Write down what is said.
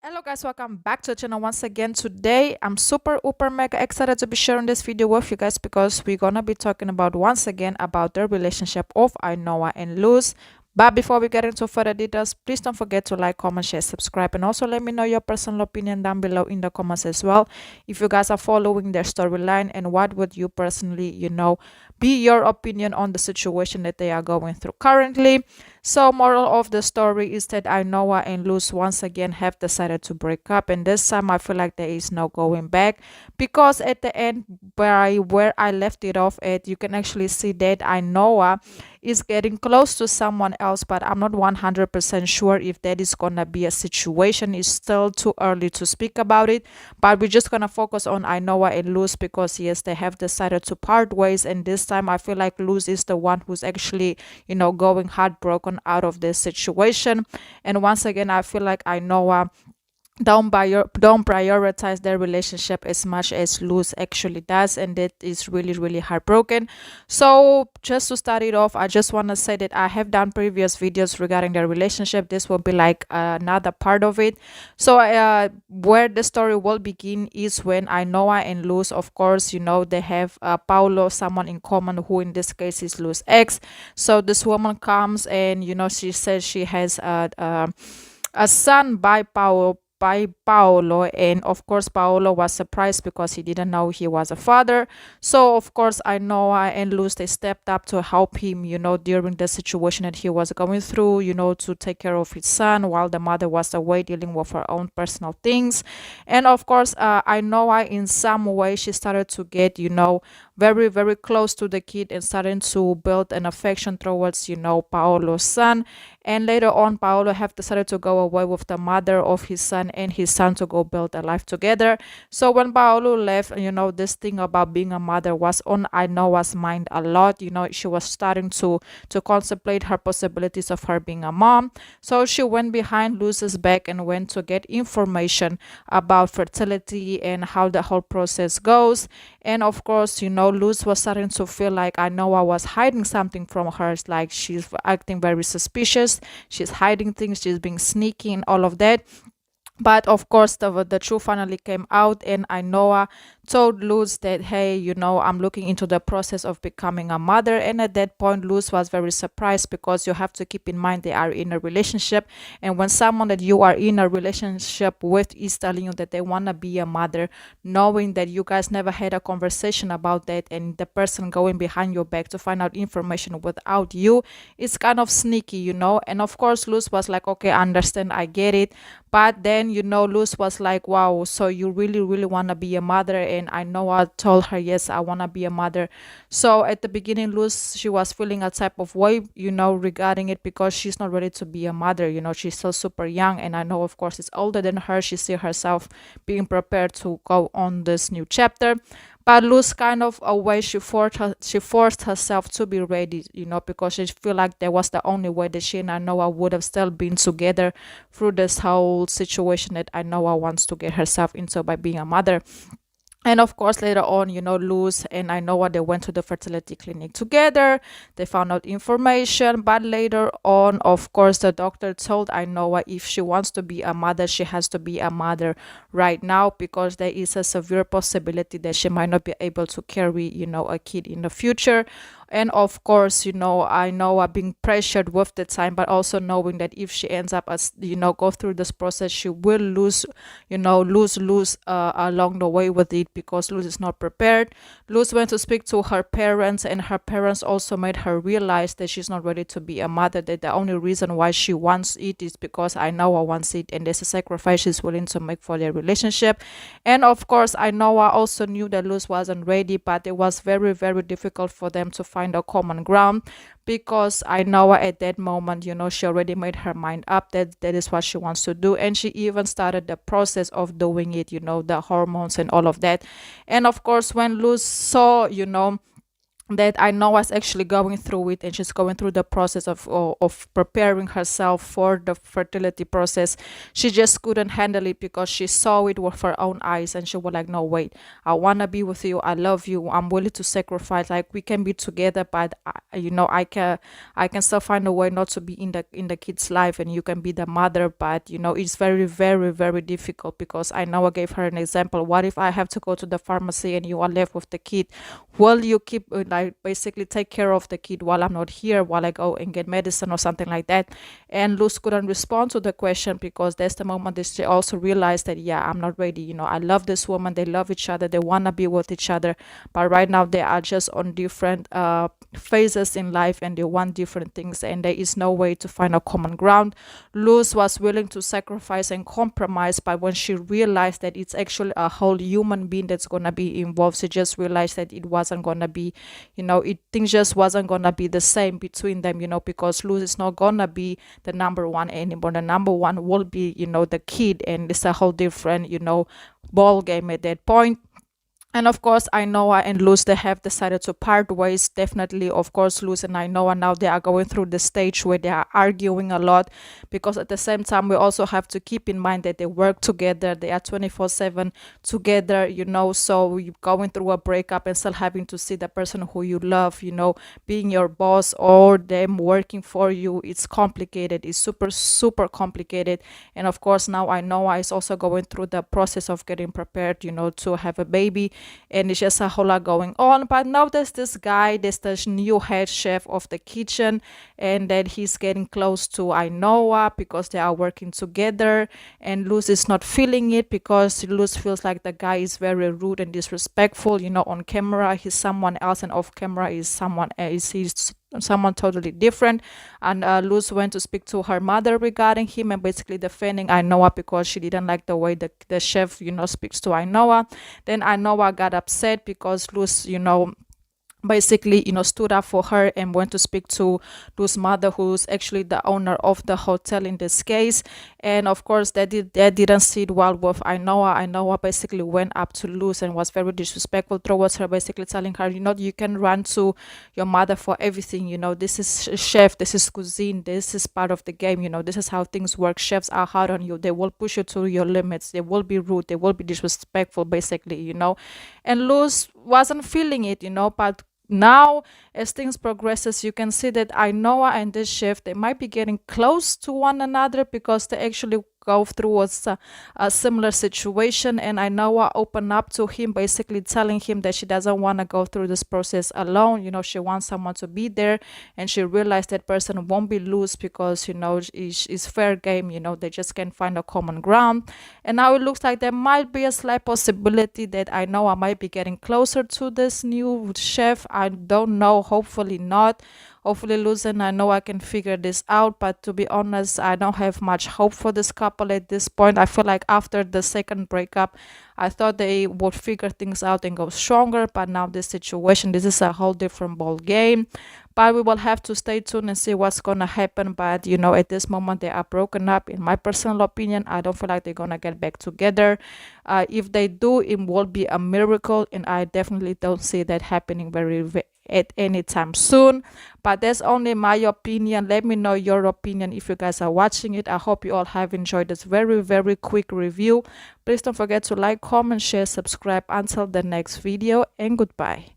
Hello guys, welcome back to the channel once again. Today I'm super mega excited to be sharing this video with you guys because we're gonna be talking about once again about the relationship of Ainhoa and Luz. But before we get into further details, please don't forget to like, comment, share, subscribe, and also let me know your personal opinion down below in the comments as well. If you guys are following their storyline, and what would you personally, be your opinion on the situation that they are going through currently. So moral of the story is that Ainhoa and Luz once again have decided to break up, and this time I feel like there is no going back, because at the end where I left it off at, you can actually see that Ainhoa is getting close to someone else, but I'm not 100% sure if that is gonna be a situation. It's still too early to speak about it, but we're just gonna focus on Ainhoa and Luz because yes, they have decided to part ways, and this time I feel like Luz is the one who's actually going heartbroken out of this situation. And once again, I feel like Ainhoa don't prioritize their relationship as much as Luz actually does, and that is really heartbroken. So just to start it off, I just want to say that I have done previous videos regarding their relationship. This will be like another part of it. So where the story will begin is when Ainhoa and Luz, of course, they have Paulo, someone in common, who in this case is Luz's ex. So this woman comes and she says she has a son by Paolo, and of course Paolo was surprised because he didn't know he was a father. So of course Ainhoa and Luz, they stepped up to help him during the situation that he was going through, to take care of his son while the mother was away dealing with her own personal things. And of course Ainhoa, in some way, she started to get very close to the kid and starting to build an affection towards Paolo's son. And later on, Paolo have decided to go away with the mother of his son and his son to go build a life together. So when Paolo left, this thing about being a mother was on Ainhoa's mind a lot. She was starting to contemplate her possibilities of her being a mom. So she went behind Luz's back and went to get information about fertility and how the whole process goes. And of course, Luz was starting to feel like Ainhoa was hiding something from her. It's like she's acting very suspicious, she's hiding things, she's being sneaky and all of that. But of course, the truth finally came out, and Ainhoa told Luz that, hey, I'm looking into the process of becoming a mother. And at that point, Luz was very surprised, because you have to keep in mind they are in a relationship. And when someone that you are in a relationship with is telling you that they want to be a mother, knowing that you guys never had a conversation about that, and the person going behind your back to find out information without you, it's kind of sneaky. And of course, Luz was like, okay, I understand, I get it. But then, Luz was like, wow, so you really want to be a mother? And Ainhoa told her, yes, I want to be a mother. So at the beginning, Luz, she was feeling a type of way, regarding it, because she's not ready to be a mother. She's still super young. And I know, of course, it's older than her. She see herself being prepared to go on this new chapter. But Luz, kind of a way, she forced herself to be ready, because she feel like that was the only way that she and Ainhoa would have still been together through this whole situation that Ainhoa wants to get herself into by being a mother. And of course, later on, Luz and Ainhoa, they went to the fertility clinic together. They found out information. But later on, of course, the doctor told Ainhoa if she wants to be a mother, she has to be a mother right now, because there is a severe possibility that she might not be able to carry, a kid in the future. And of course, Ainhoa being pressured with the time, but also knowing that if she ends up as go through this process, she will lose along the way with it, because Luz is not prepared. Luz went to speak to her parents, and her parents also made her realize that she's not ready to be a mother, that the only reason why she wants it is because Ainhoa wants it, and there's a sacrifice she's willing to make for their relationship. And of course, Ainhoa also knew that Luz wasn't ready, but it was very difficult for them to find a common ground, because Ainhoa at that moment, she already made her mind up that that is what she wants to do, and she even started the process of doing it, the hormones and all of that. And of course, when Luz saw that I know was actually going through it, and she's going through the process of preparing herself for the fertility process. She just couldn't handle it because she saw it with her own eyes, and she was like, no, wait, I want to be with you, I love you, I'm willing to sacrifice, like we can be together, but I can still find a way not to be in the kid's life, and you can be the mother. But it's very, very, very difficult, because I know I gave her an example. What if I have to go to the pharmacy and you are left with the kid? Will you keep like basically take care of the kid while I'm not here, while I go and get medicine or something like that? And Luz couldn't respond to the question, because that's the moment that she also realized that, yeah, I'm not ready. I love this woman, they love each other, they want to be with each other, but right now they are just on different phases in life, and they want different things, and there is no way to find a common ground. Luz was willing to sacrifice and compromise, but when she realized that it's actually a whole human being that's going to be involved, she just realized that it wasn't going to be, things just wasn't going to be the same between them, because Luz is not going to be the number one anymore. The number one will be, the kid, and it's a whole different, ball game at that point. And of course, Ainhoa and Luz, they have decided to part ways. Definitely, of course, Luz and Ainhoa now, they are going through the stage where they are arguing a lot, because at the same time we also have to keep in mind that they work together. They are 24/7 together, so you're going through a breakup and still having to see the person who you love, being your boss, or them working for you. It's complicated. It's super, super complicated. And of course, now Ainhoa is also going through the process of getting prepared, to have a baby, and it's just a whole lot going on. But now there's this guy, there's this new head chef of the kitchen, and then he's getting close to Ainhoa because they are working together, and Luz is not feeling it, because Luz feels like the guy is very rude and disrespectful. On camera he's someone else, and off camera is someone else. He's someone totally different. And Luz went to speak to her mother regarding him, and basically defending Ainhoa, because she didn't like the way the chef speaks to Ainhoa. Then Ainhoa got upset because Luz basically stood up for her and went to speak to Luz's mother, who's actually the owner of the hotel in this case. And of course that didn't sit well with Ainhoa. Ainhoa basically went up to Luz and was very disrespectful towards her, basically telling her, you can run to your mother for everything. This is chef, this is cuisine, this is part of the game. This is how things work. Chefs are hard on you, they will push you to your limits, they will be rude, they will be disrespectful, basically. And Luz wasn't feeling it, but now, as things progresses, you can see that Ainhoa and this chef, they might be getting close to one another, because they actually go through a similar situation. And Ainhoa opened up to him, basically telling him that she doesn't want to go through this process alone. She wants someone to be there, and she realized that person won't be Luz, because it's fair game. They just can't find a common ground. And now it looks like there might be a slight possibility that Ainhoa might be getting closer to this new chef. I don't know, hopefully not. Hopefully Luz and Ainhoa can figure this out, but to be honest, I don't have much hope for this couple at this point. I feel like after the second breakup, I thought they would figure things out and go stronger, but now this situation, this is a whole different ball game. But we will have to stay tuned and see what's gonna happen. But at this moment they are broken up. In my personal opinion, I don't feel like they're gonna get back together. If they do, it will be a miracle, and I definitely don't see that happening at any time soon. But that's only my opinion. Let me know your opinion if you guys are watching it. I hope you all have enjoyed this very, very quick review. Please don't forget to like, comment, share, subscribe. Until the next video, and goodbye.